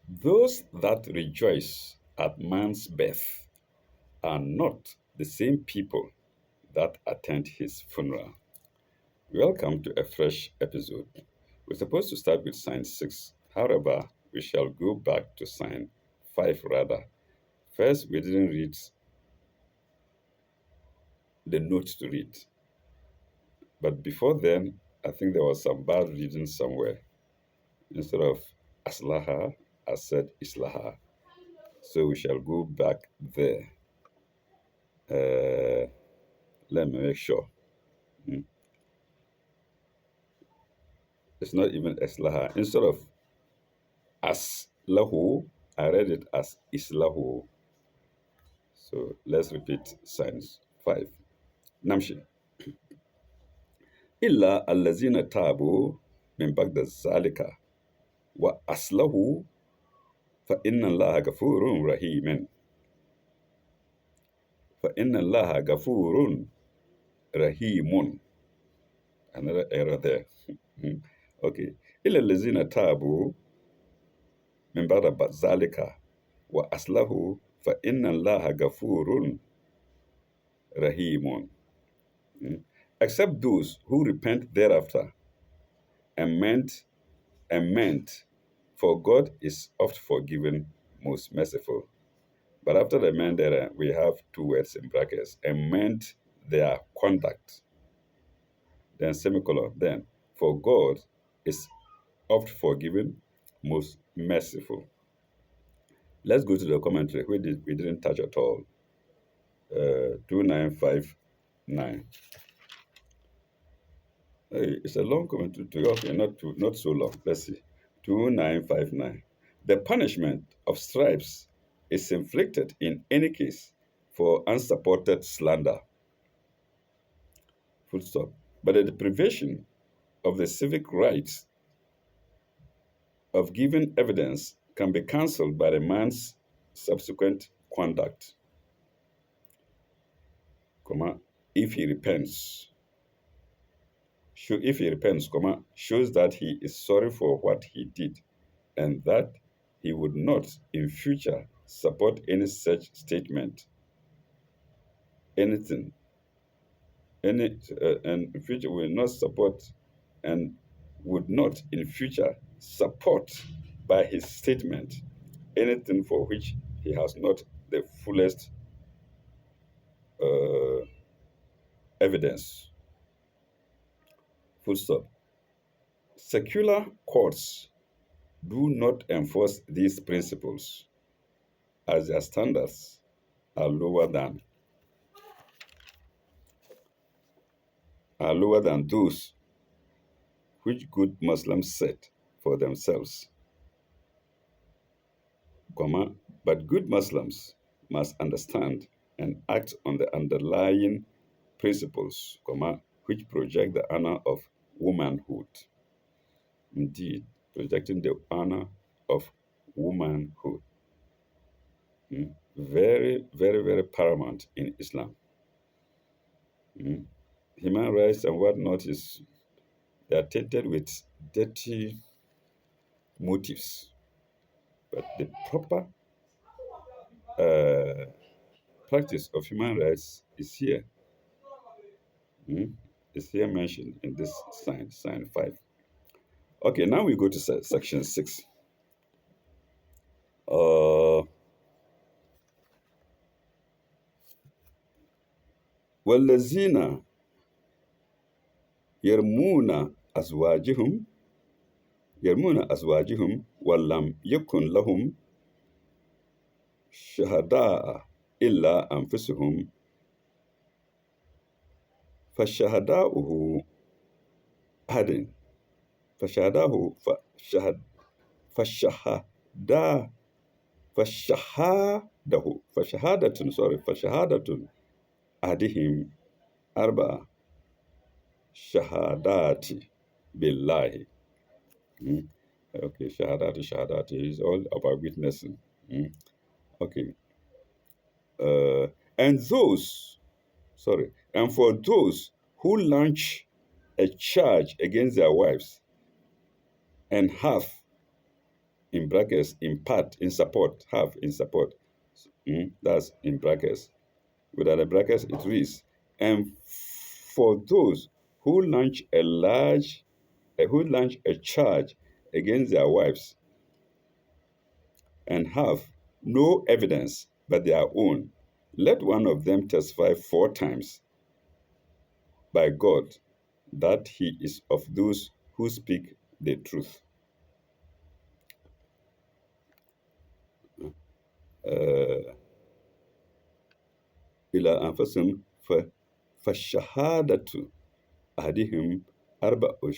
Those that rejoice at man's birth are not the same people that attend his funeral. Welcome to a fresh episode. We're supposed to start with sign 6. However, we shall go back to sign 5 rather. First, we didn't read the notes to read. But before then, I think there was some bad reading somewhere. Instead of Aslaha, I said Islaha. So we shall go back there. Uh, Let me make sure. Hmm. It's not even Islaha. Instead of Aslahu, I read it as Islahu. So let's repeat signs 5. Namshi. Illa allazina tabu min bagda zalika wa aslahu fa inna allaha gafurun rahimin. Fa inna allaha gafurun rahimun. Another error there. Okay. Illa allazina tabu min bagda zalika wa aslahu fa inna allaha gafurun rahimun. Except those who repent thereafter and meant, for God is oft forgiven, most merciful. But after the meant there, we have two words in brackets, and meant their conduct. Then semicolon. Then, for God is oft forgiven, most merciful. Let's go to the commentary, which we didn't touch at all. 2959. Hey, it's a long commentary to okay, not so long. Let's see. 2959. The punishment of stripes is inflicted in any case for unsupported slander. Full stop. But the deprivation of the civic rights of giving evidence can be cancelled by the man's subsequent conduct, if he repents. If he repents, shows that he is sorry for what he did and that he would not in future support any such statement, anything, and in future will not support and would not in future support by his statement anything for which he has not the fullest uh, evidence. Full stop. Secular courts do not enforce these principles as their standards are lower than those which good Muslims set for themselves, but good Muslims must understand and act on the underlying principles, which project the honor of womanhood. Indeed, projecting the honor of womanhood. Very, very, very paramount in Islam. Human rights and whatnot they are tainted with dirty motives. But the proper practice of human rights is here. Is here mentioned in this sign 5. Okay, now we go to section 6. والذين يرمون أزواجهم ولم يكن لهم شهداء إلا أنفسهم فشهداؤه هدن فشهداه فشهدا فشهادة أحدهم 4 شهادات بالله. Okay, shahadati is all about witnessing. Okay. And for those who launch a charge against their wives and have in brackets, in part, in support, have in support. That's in brackets. Without the brackets, it reads, and for those who launch a charge against their wives and have no evidence but their own, let one of them testify 4 times by God that he is of those who speak the truth. إلى أنفسهم فالشهادة أحدهم 4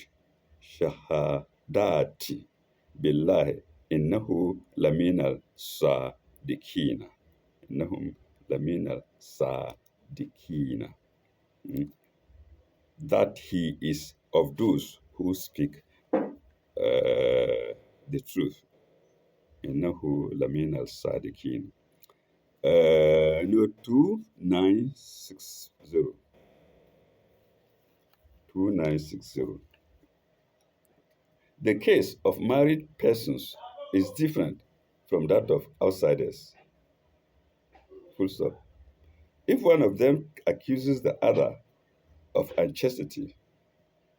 شهادات بالله إنه لمن الصادقين. إنهم لمن الصادقين. That he is of those who speak the truth. إنه لمن الصادقين. No, 2960. 2960. The case of married persons is different from that of outsiders. Full stop. If one of them accuses the other of unchastity,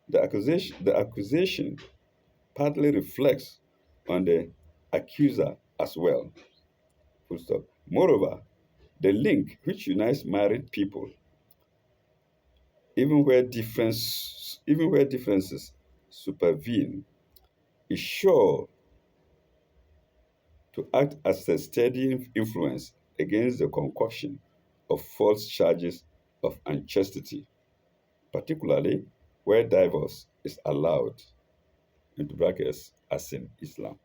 the accusation partly reflects on the accuser as well. Full stop. Moreover, the link which unites married people, even where differences supervene, is sure to act as a steady influence against the concoction of false charges of unchastity, particularly where divorce is allowed, into brackets, as in Islam.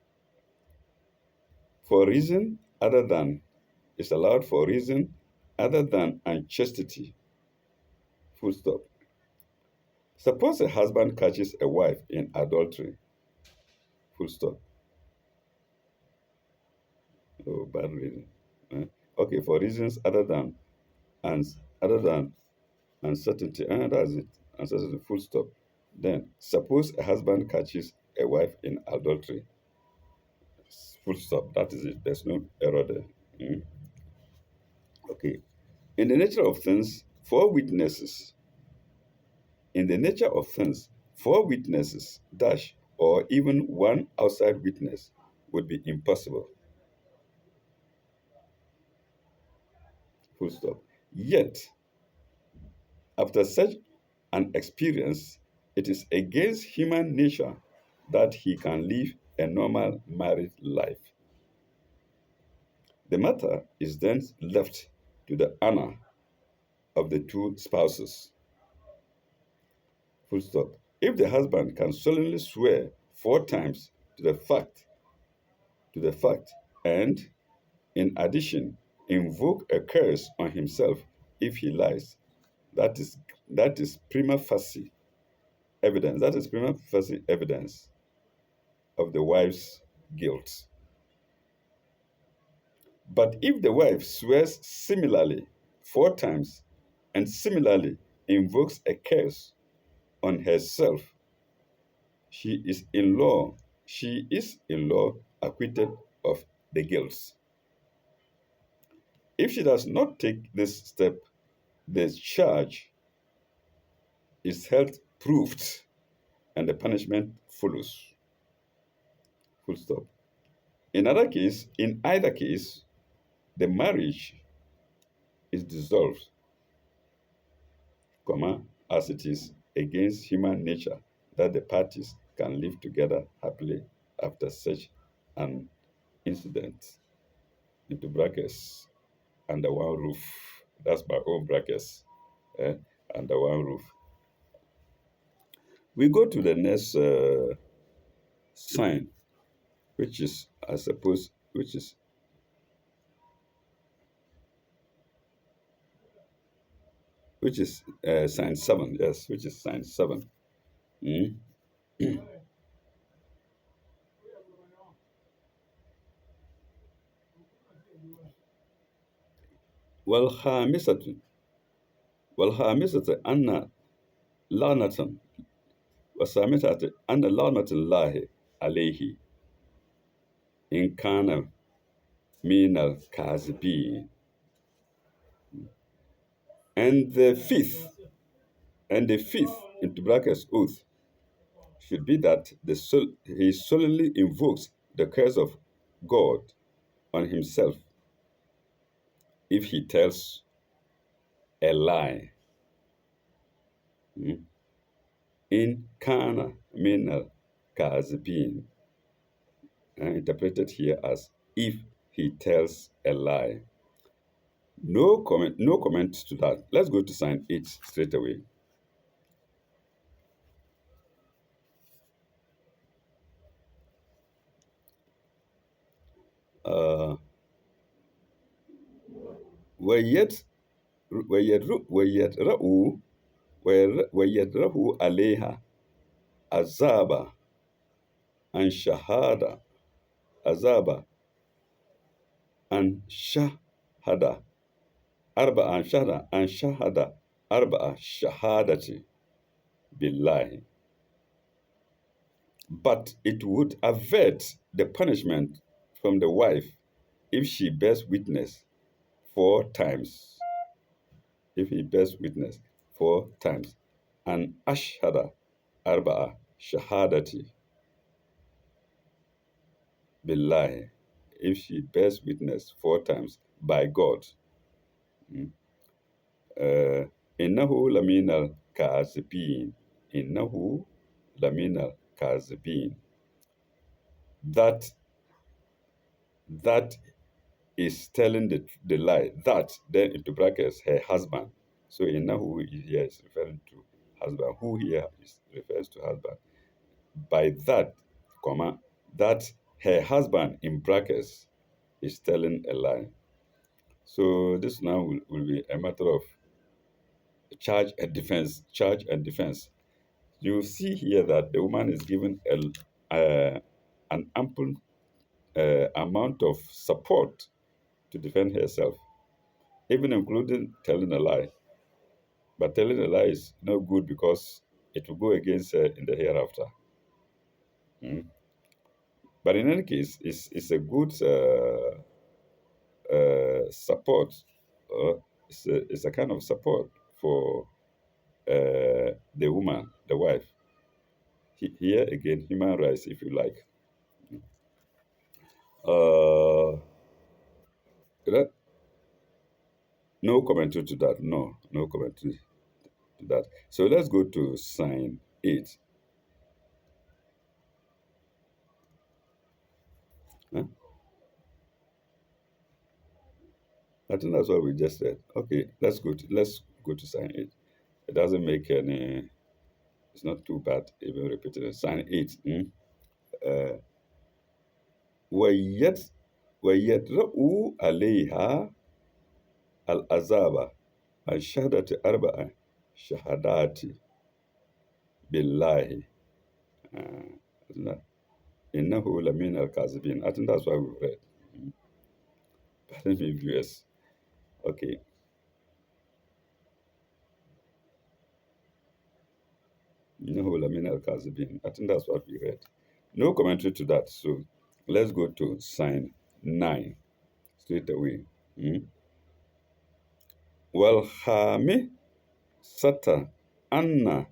For reason other than is allowed for reason other than unchastity. Full stop. Suppose a husband catches a wife in adultery. Full stop. Oh, bad reason. Okay, for reasons and other than uncertainty. That's it. Uncertainty. Full stop. Then suppose a husband catches a wife in adultery. Full stop. That is it. There's no error there. Okay. In the nature of things, four witnesses. In the nature of things, four witnesses dash or even one outside witness would be impossible. Full stop. Yet, after such an experience, it is against human nature that he can live a normal married life. The matter is then left to the honor of the two spouses. Full stop. If the husband can solemnly swear 4 times to the fact, and in addition invoke a curse on himself if he lies, that is prima facie evidence. That is prima facie evidence of the wife's guilt. But if the wife swears similarly 4 times and similarly invokes a curse on herself, she is in law acquitted of the guilt. If she does not take this step, the charge is held proved and the punishment follows. Full stop. In either case, the marriage is dissolved, as it is against human nature that the parties can live together happily after such an incident, into brackets, under one roof. That's my own brackets, eh, under one roof. We go to the next sign, which is, I suppose, which is sign 7. Yes, which is sign 7. Mm. والخامسة والخامسة لعنة والسادسة أن لعنة الله عليه. in kana minal kazibin. And the fifth, and the fifth, into brackets, oath, should be that he solemnly invokes the curse of God on himself if he tells a lie. Mm. In kana minal kazibin, interpreted here as if he tells a lie. No comment to that. Let's go to sign 8 straight away. Uh, ويت ويدرأ ويدرأ عليها عذاب عن شهادة عذاب عن شهادة أربع شهادة بالله. But it would avert the punishment from the wife if she bears witness 4 times. If he bears witness 4 times. And ashhada arba'a shahadati billahi. If she bears witness 4 times by God. Mm. Innahu laminal kazibin. Innahu laminal kazibin. That is telling the lie. That, then into brackets, her husband. So innahu here is referring to husband. Who here refers to husband. By that, comma, that her husband in brackets is telling a lie. So this now will be a matter of charge and defense. Charge and defense. You see here that the woman is given an ample amount of support to defend herself, even including telling a lie. But telling a lie is no good because it will go against her in the hereafter. Mm. But in any case, it's a good support. It's a kind of support for the woman, the wife. Here again, human rights, if you like. Uh, that, no commentary to that. No commentary to that. So let's go to sign 8. Huh? I think that's what we just said. Okay, let's go to sign 8. It doesn't make any. It's not too bad even repeating it. Sign 8. Uh, ويد ويدرأ عليها العذاب عن شهادة 4 شهادات بالله. Uh, إنه لمن الكاذبين. I think that's why we read. Pardon me, viewers. Okay. إنه لمن الكاذبين. I think that's what we read. No commentary to that. So let's go to sign 9 straight away. والخامسة أن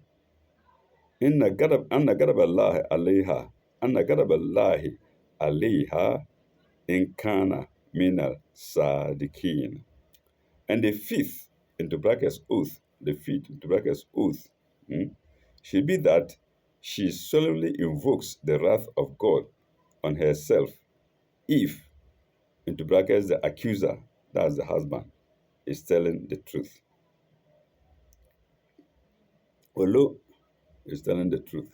أن غضب الله عليها أن غضب الله عليها إن كان من الصادقين. And the fifth, into brackets, oath, the fifth, into brackets, oath, should be that she solemnly invokes the wrath of God on herself if, into brackets, the accuser, that's the husband, is telling the truth. Although is telling the truth.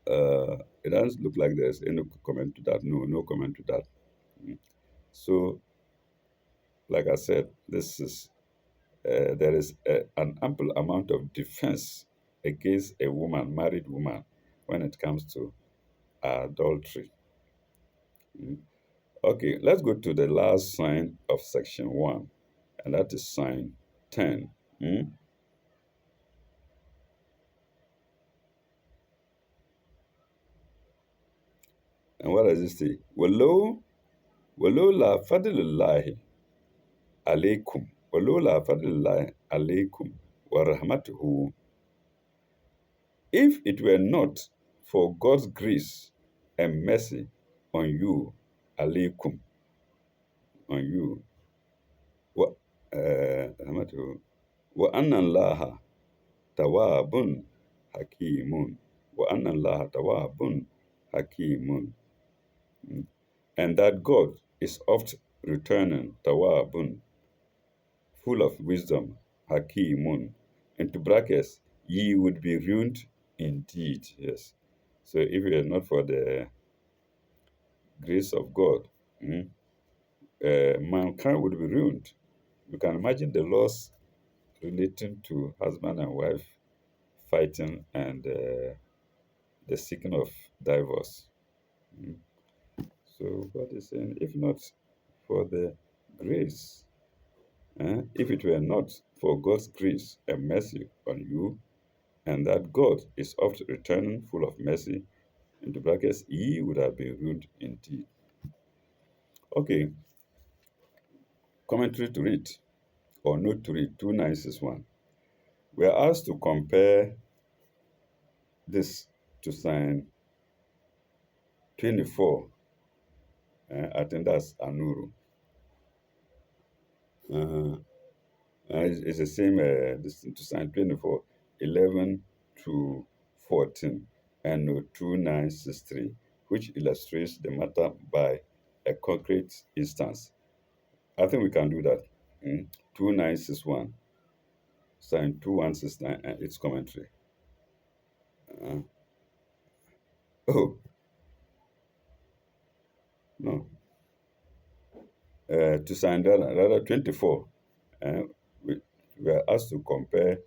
It doesn't look like there's any comment to that. No comment to that. So, like I said, there is an ample amount of defense against a woman, married woman, when it comes to adultery. Okay, let's go to the last sign of section 1, and that is sign 10. And what does it say? وَلَوْلَا فَضْلُ اللَّهِ عَلَيْكُمْ وَلَوْلَا فَضْلُ اللَّهِ عَلَيْكُمْ وَرَحْمَتُهُ. If it were not for God's grace and mercy on you, alaykum, on you, wa rahmatuhu, wa anna allaha tawabun hakimun, wa anna allaha tawabun hakimun, and that God is oft returning, tawabun, full of wisdom, hakimun, into brackets, ye would be ruined indeed. Yes. So if it were not for the grace of God, mankind would be ruined. You can imagine the loss relating to husband and wife fighting and the seeking of divorce. Mm. So God is saying, if not for the grace, if it were not for God's grace and mercy on you, and that God is oft returning full of mercy, into brackets, ye would have been ruined indeed. Okay, commentary to read, or note to read, 2961. We are asked to compare this to Psalm 24. I think that's Anuru. It's the same this to Psalm 24, 11 to 14, and note 2963, which illustrates the matter by a concrete instance. I think we can do that. 2961, Psalm 2169, and its commentary. Uh, oh, no. To Psalm rather 24. Uh, we, we are asked to compare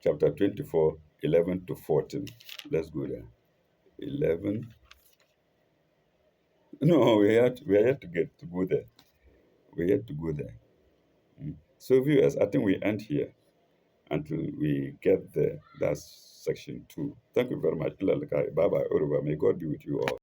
chapter 24, 11 to 14. Let's go there. 11. No, we are yet to get to go there. We're yet to go there. So, viewers, I think we end here until we get there. That's section 2. Thank you very much. Bye bye. May God be with you all.